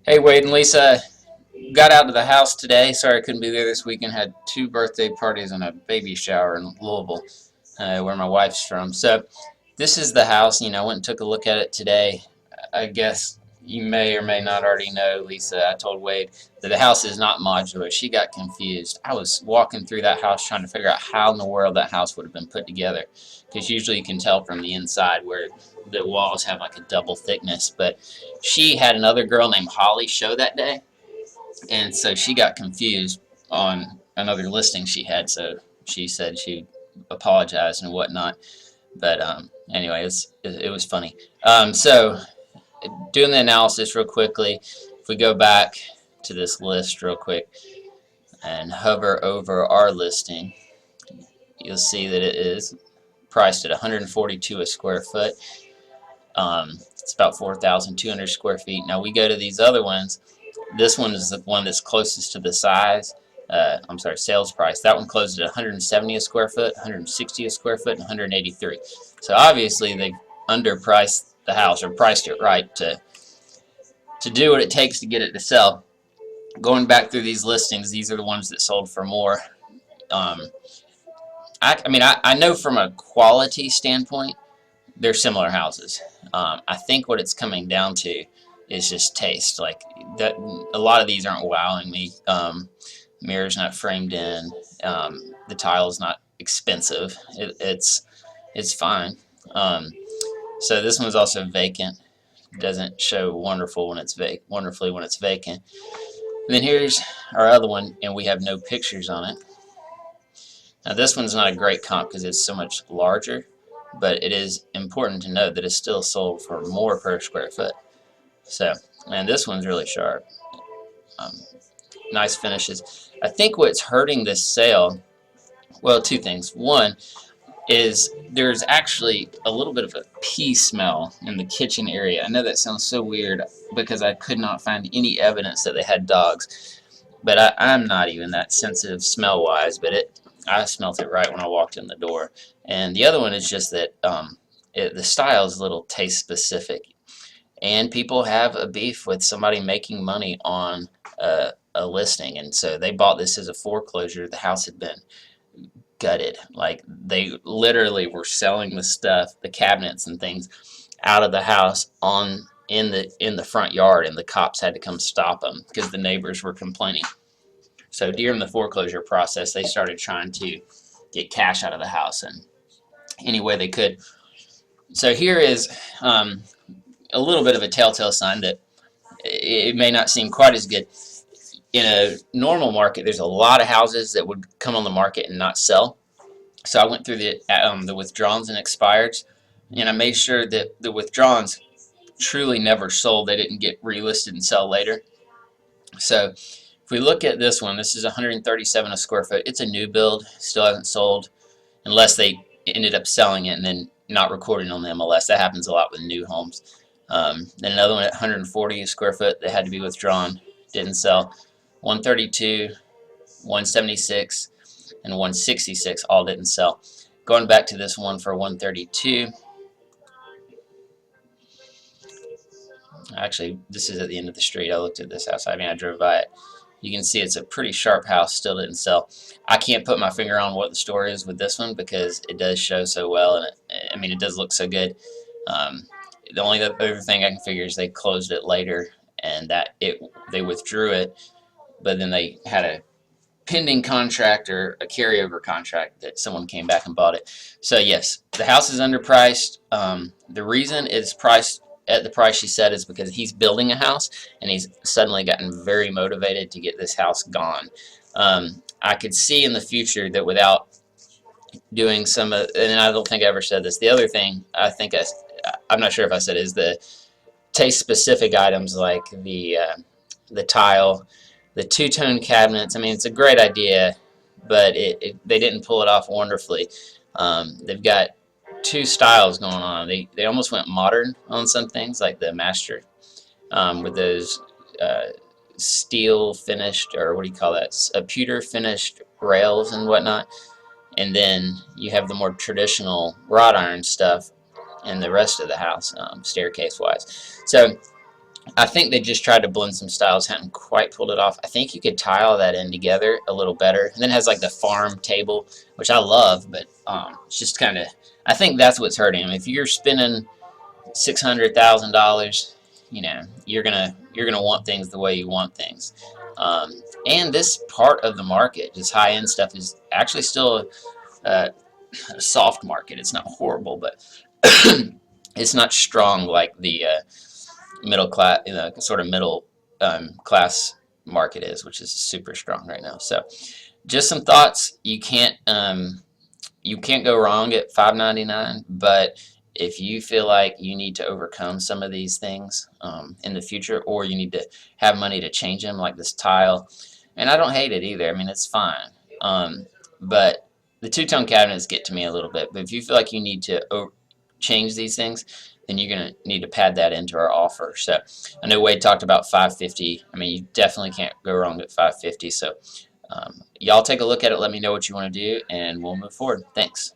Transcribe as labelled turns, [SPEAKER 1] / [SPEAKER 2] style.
[SPEAKER 1] Hey, Wade and Lisa, got out to the house today. Sorry I couldn't be there this weekend. Had two birthday parties and a baby shower in Louisville, where my wife's from. So this is the house. I went and took a look at it today. I guess you may or may not already know, Lisa. I told Wade that the house is not modular. She got confused. I was walking through that house trying to figure out how in the world that house would have been put together, because usually you can tell from the inside where the walls have like a double thickness. But she had another girl named Holly show that day, and so she got confused on another listing she had. So she said she apologized and whatnot. But anyway, it was funny. So doing the analysis real quickly, if we go back to this list real quick and hover over our listing, you'll see that it is priced at 142 a square foot. It's about 4,200 square feet. Now we go to these other ones. This one is the one that's closest to the size. Sales price. That one closed at 170 a square foot, 160 a square foot, and 183. So obviously they've underpriced the house, or priced it right to do what it takes to get it to sell. Going back through these listings, these are the ones that sold for more. I know from a quality standpoint, they're similar houses. I think what it's coming down to is just taste. Like that, a lot of these aren't wowing me. Mirror's not framed in. The tile's not expensive. It's fine. So this one's also vacant. It doesn't show wonderfully when it's vacant. And then here's our other one, and we have no pictures on it. Now this one's not a great comp because it's so much larger, but it is important to note that it's still sold for more per square foot. So, and this one's really sharp. Nice finishes. I think what's hurting this sale, well, two things. One is there's actually a little bit of a pee smell in the kitchen area. I know that sounds so weird because I could not find any evidence that they had dogs, but I'm not even that sensitive smell-wise, but I smelt it right when I walked in the door. And the other one is just that the style is a little taste-specific, and people have a beef with somebody making money on a listing, and so they bought this as a foreclosure. The house had been gutted. Like they literally were selling the stuff, the cabinets and things, out of the house in the front yard, and the cops had to come stop them because the neighbors were complaining. So during the foreclosure process, they started trying to get cash out of the house in any way they could. So here is a little bit of a telltale sign that it may not seem quite as good. In a normal market, there's a lot of houses that would come on the market and not sell. So I went through the withdrawals and expireds, and I made sure that the withdrawals truly never sold. They didn't get relisted and sell later. So if we look at this one, this is 137 a square foot. It's a new build, still hasn't sold unless they ended up selling it and then not recording on the MLS. That happens a lot with new homes. Then another one at 140 a square foot that had to be withdrawn, didn't sell. 132, 176, and 166 all didn't sell. Going back to this one for 132. Actually, this is at the end of the street. I looked at this house. I drove by it. You can see it's a pretty sharp house, still didn't sell. I can't put my finger on what the story is with this one because it does show so well, and it does look so good. The only other thing I can figure is they closed it later, and that they withdrew it, but then they had a pending contract or a carryover contract that someone came back and bought it. So yes, the house is underpriced. The reason it's priced at the price she said is because he's building a house and he's suddenly gotten very motivated to get this house gone. I could see in the future that without doing some, and I don't think I ever said this, the other thing I'm not sure if I said is the taste specific items like the tile, the two-tone cabinets. It's a great idea, but they didn't pull it off wonderfully. They've got two styles going on. They almost went modern on some things, like the master, with those steel finished, or what do you call that? Pewter finished rails and whatnot. And then you have the more traditional wrought iron stuff in the rest of the house, staircase wise. So I think they just tried to blend some styles, hadn't quite pulled it off. I think you could tie all that in together a little better. And then it has like the farm table, which I love, but it's just kind of. I think that's what's hurting them. If you're spending $600,000, you're gonna want things the way you want things. And this part of the market, this high end stuff, is actually still a soft market. It's not horrible, but it's not strong like the middle class, sort of middle class market is, which is super strong right now. So, just some thoughts. You can't go wrong at $5.99, but if you feel like you need to overcome some of these things in the future, or you need to have money to change them, like this tile, and I don't hate it either. I mean, it's fine. But the two-tone cabinets get to me a little bit. But if you feel like you need to change these things, then you're gonna need to pad that into our offer. So I know Wade talked about 550. I mean, you definitely can't go wrong at 550. So y'all take a look at it. Let me know what you want to do, and we'll move forward. Thanks.